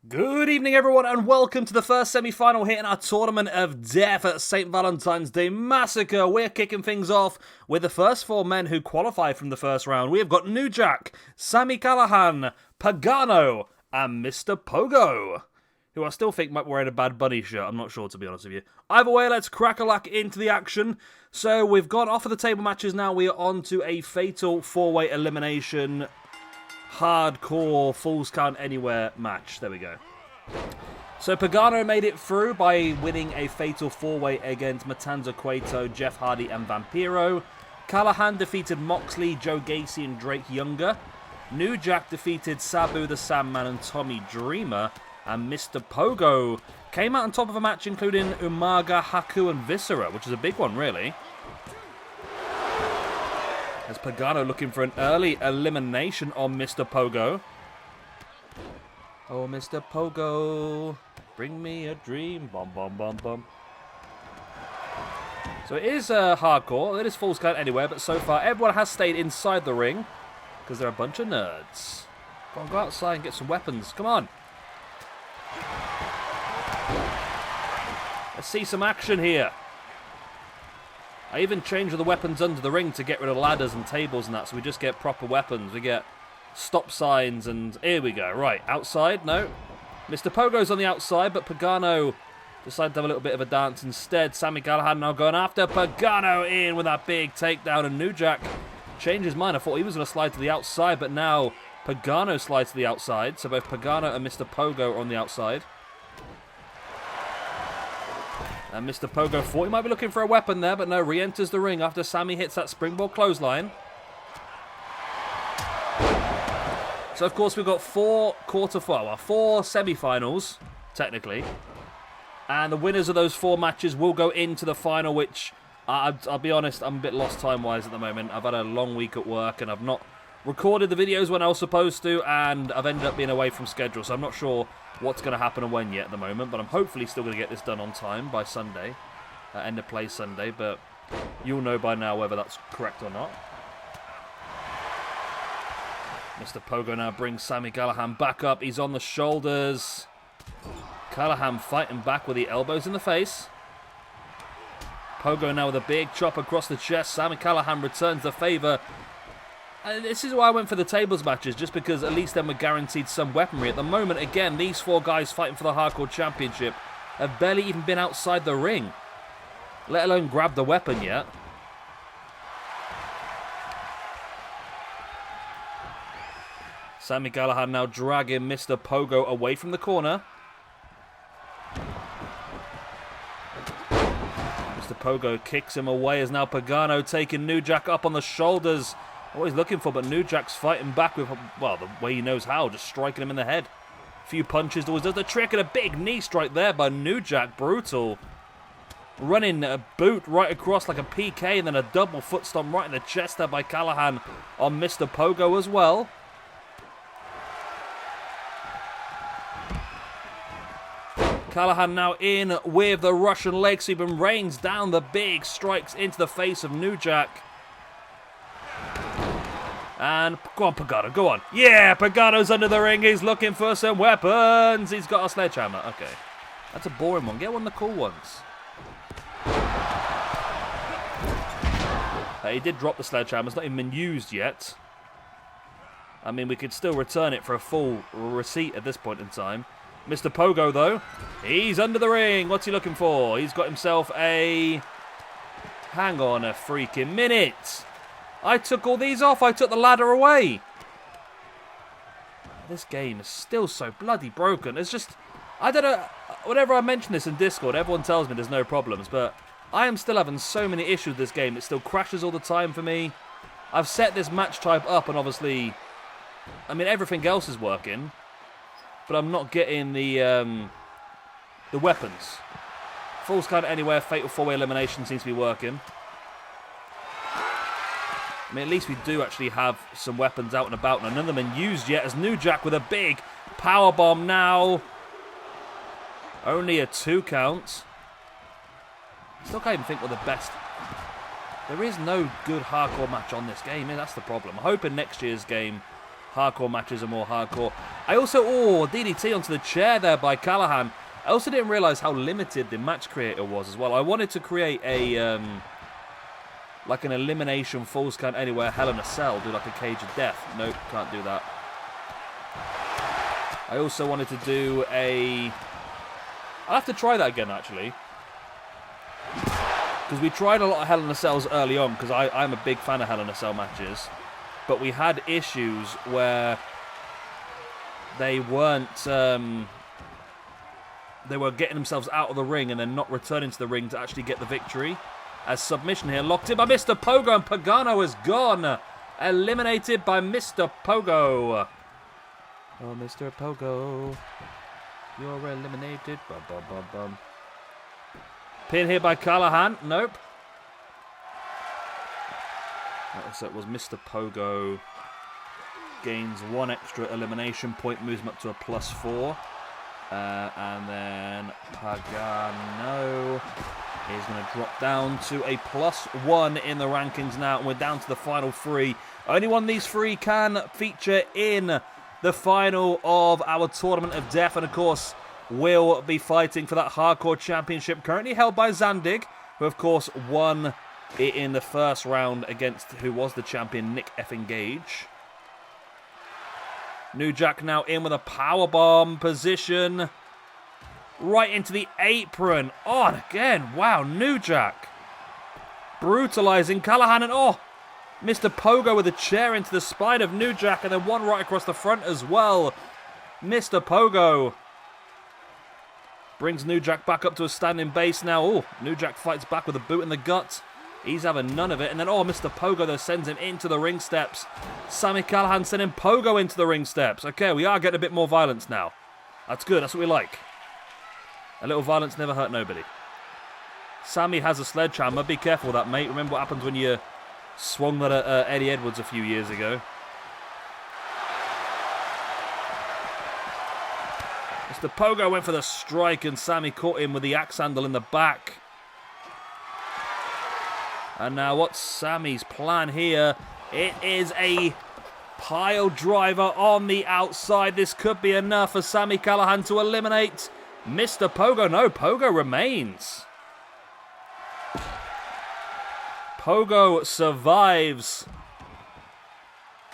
Good evening, everyone, and welcome to the first semi-final here in our Tournament of Death at St. Valentine's Day Massacre. We're kicking things off with the first four men who qualify from the first round. We have got New Jack, Sami Callihan, Pagano, and Mr. Pogo, who I still think might be wearing a Bad Bunny shirt. I'm not sure, to be honest with you. Either way, let's crack-a-lack into the action. So we've gone off of the table matches now. We are on to a fatal four-way elimination hardcore Falls Count Anywhere match. There we go. So Pagano made it through by winning a fatal four-way against Matanza Cueto, Jeff Hardy, and Vampiro. Callihan defeated Moxley, Joe Gacy, and Drake Younger. New Jack defeated Sabu the Sandman and Tommy Dreamer. And Mr. Pogo came out on top of a match including Umaga, Haku, and Viscera, which is a big one, really. As Pagano looking for an early elimination on Mr. Pogo. Oh, Mr. Pogo, bring me a dream. Bum, bum, bum, bum. So it is hardcore. It is Falls Count Anywhere, but so far everyone has stayed inside the ring because they're a bunch of nerds. Come on, go outside and get some weapons. Come on. Let's see some action here. I even changed the weapons under the ring to get rid of ladders and tables and that, so we just get proper weapons. We get stop signs and... Here we go. Right, outside? No. Mr. Pogo's on the outside, but Pagano decided to have a little bit of a dance instead. Sami Callihan now going after Pagano in with that big takedown, and New Jack changed his mind. I thought he was going to slide to the outside, but now Pagano slides to the outside, so both Pagano and Mr. Pogo are on the outside. And Mr. Pogo thought he might be looking for a weapon there, but no, re-enters the ring after Sami hits that springboard clothesline. So, of course, we've got four semi-finals, technically. And the winners of those four matches will go into the final, which, I'll be honest, I'm a bit lost time-wise at the moment. I've had a long week at work, and I've not recorded the videos when I was supposed to, and I've ended up being away from schedule, so I'm not sure what's going to happen and when yet at the moment, but I'm hopefully still going to get this done on time by Sunday, end of play Sunday, but you'll know by now whether that's correct or not. Mr. Pogo now brings Sami Callihan back up. He's on the shoulders. Callihan fighting back with the elbows in the face. Pogo now with a big chop across the chest. Sami Callihan returns the favour. And this is why I went for the tables matches, just because at least then we're guaranteed some weaponry. At the moment, again, these four guys fighting for the Hardcore Championship have barely even been outside the ring, let alone grab the weapon yet. Sami Callihan now dragging Mr. Pogo away from the corner. Mr. Pogo kicks him away as now Pagano taking New Jack up on the shoulders. What he's looking for, but New Jack's fighting back with, well, the way he knows how, just striking him in the head. A few punches, always does the trick, and a big knee strike there by New Jack. Brutal. Running a boot right across like a PK, and then a double foot stomp right in the chest there by Callihan on Mr. Pogo as well. Callihan now in with the Russian leg sweep and rains down the big strikes into the face of New Jack. And go on, Pagano, go on. Yeah, Pagano's under the ring. He's looking for some weapons. He's got a sledgehammer. Okay. That's a boring one. Get one of the cool ones. He did drop the sledgehammer. It's not even been used yet. I mean, we could still return it for a full receipt at this point in time. Mr. Pogo, though, he's under the ring. What's he looking for? He's got himself a... Hang on a freaking minute. I took all these off. I took the ladder away. This game is still so bloody broken. It's just... I don't know. Whenever I mention this in Discord, everyone tells me there's no problems. But I am still having so many issues with this game. It still crashes all the time for me. I've set this match type up and obviously... I mean, everything else is working. But I'm not getting the weapons. Falls Count Anywhere, Fatal 4-Way Elimination seems to be working. I mean, at least we do actually have some weapons out and about, and none of them been used yet, as New Jack with a big powerbomb now. Only a 2 count. Still can't even think what the best... There is no good hardcore match on this game, and that's the problem. I'm hoping next year's game hardcore matches are more hardcore. I also, DDT onto the chair there by Callihan. I also didn't realise how limited the match creator was as well. I wanted to create a, like an elimination falls count anywhere, Hell in a Cell, do like a cage of death. Nope, can't do that. I also wanted to do I'll have to try that again, actually. Because we tried a lot of Hell in a Cells early on, because I'm a big fan of Hell in a Cell matches. But we had issues where they weren't... they were getting themselves out of the ring and then not returning to the ring to actually get the victory. As submission here, locked in by Mr. Pogo, and Pagano is gone. Eliminated by Mr. Pogo. Oh, Mr. Pogo, you're eliminated. Bum, bum, bum, bum. Pin here by Callihan. Nope. So it was Mr. Pogo. Gains 1 extra elimination point, moves him up to a +4. And then Pagano is going to drop down to a +1 in the rankings now. And we're down to the final 3. Only one of these 3 can feature in the final of our Tournament of Death. And of course, will be fighting for that Hardcore Championship, currently held by Zandig, who of course won it in the first round against who was the champion, Nick effing Gage. New Jack now in with a powerbomb position. Right into the apron. Oh, and again, wow, New Jack. Brutalizing Callihan, and Mr. Pogo with a chair into the spine of New Jack, and then one right across the front as well. Mr. Pogo brings New Jack back up to a standing base now. Oh, New Jack fights back with a boot in the gut. He's having none of it. And then, Mr. Pogo, though, sends him into the ring steps. Sami Callihan sending Pogo into the ring steps. Okay, we are getting a bit more violence now. That's good. That's what we like. A little violence never hurt nobody. Sami has a sledgehammer. Be careful with that, mate. Remember what happened when you swung that at Eddie Edwards a few years ago. Mr. Pogo went for the strike, and Sami caught him with the axe handle in the back. And now what's Sami's plan here? It is a pile driver on the outside. This could be enough for Sami Callihan to eliminate Mr. Pogo. No, Pogo remains. Pogo survives.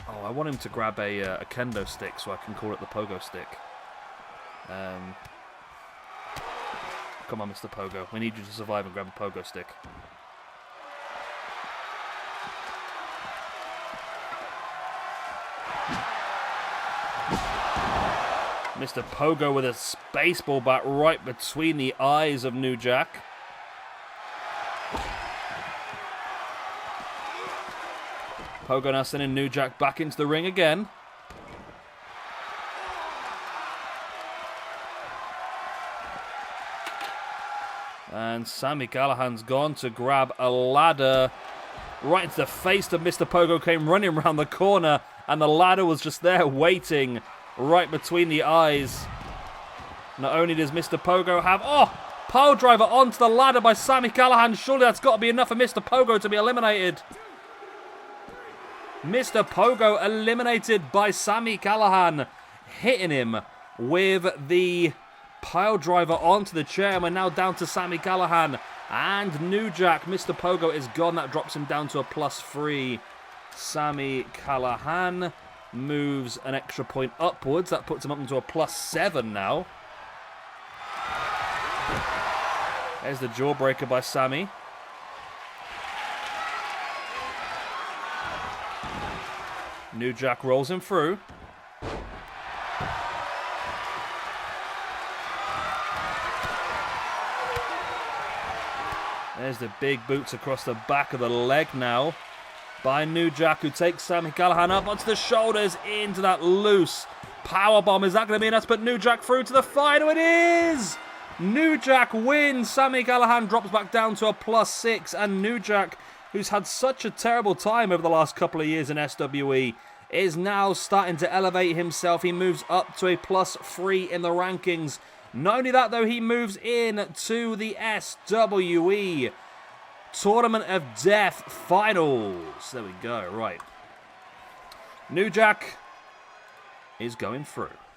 Oh, I want him to grab a kendo stick so I can call it the Pogo stick. Come on, Mr. Pogo. We need you to survive and grab a Pogo stick. Mr. Pogo with a baseball bat right between the eyes of New Jack. Pogo now sending New Jack back into the ring again. And Sami Callihan's gone to grab a ladder. Right into the face of Mr. Pogo, came running around the corner, and the ladder was just there waiting right between the eyes. Not only does Mr. Pogo have... pile driver onto the ladder by Sami Callihan. Surely that's got to be enough for Mr. Pogo to be eliminated. Mr. Pogo eliminated by Sami Callihan, hitting him with the pile driver onto the chair. And we're now down to Sami Callihan and New Jack. Mr. Pogo is gone. That drops him down to a +3. Sami Callihan moves an extra point upwards. That puts him up into a +7 now. There's the jawbreaker by Sami. New Jack rolls him through. There's the big boots across the back of the leg now by New Jack, who takes Sami Callihan up onto the shoulders into that loose powerbomb. Is that going to be enough to put New Jack through to the final? It is! New Jack wins. Sami Callihan drops back down to a +6, and New Jack, who's had such a terrible time over the last couple of years in SWE, is now starting to elevate himself. He moves up to a +3 in the rankings. Not only that, though, he moves in to the SWE Tournament of Death Finals. There we go, right. New Jack is going through.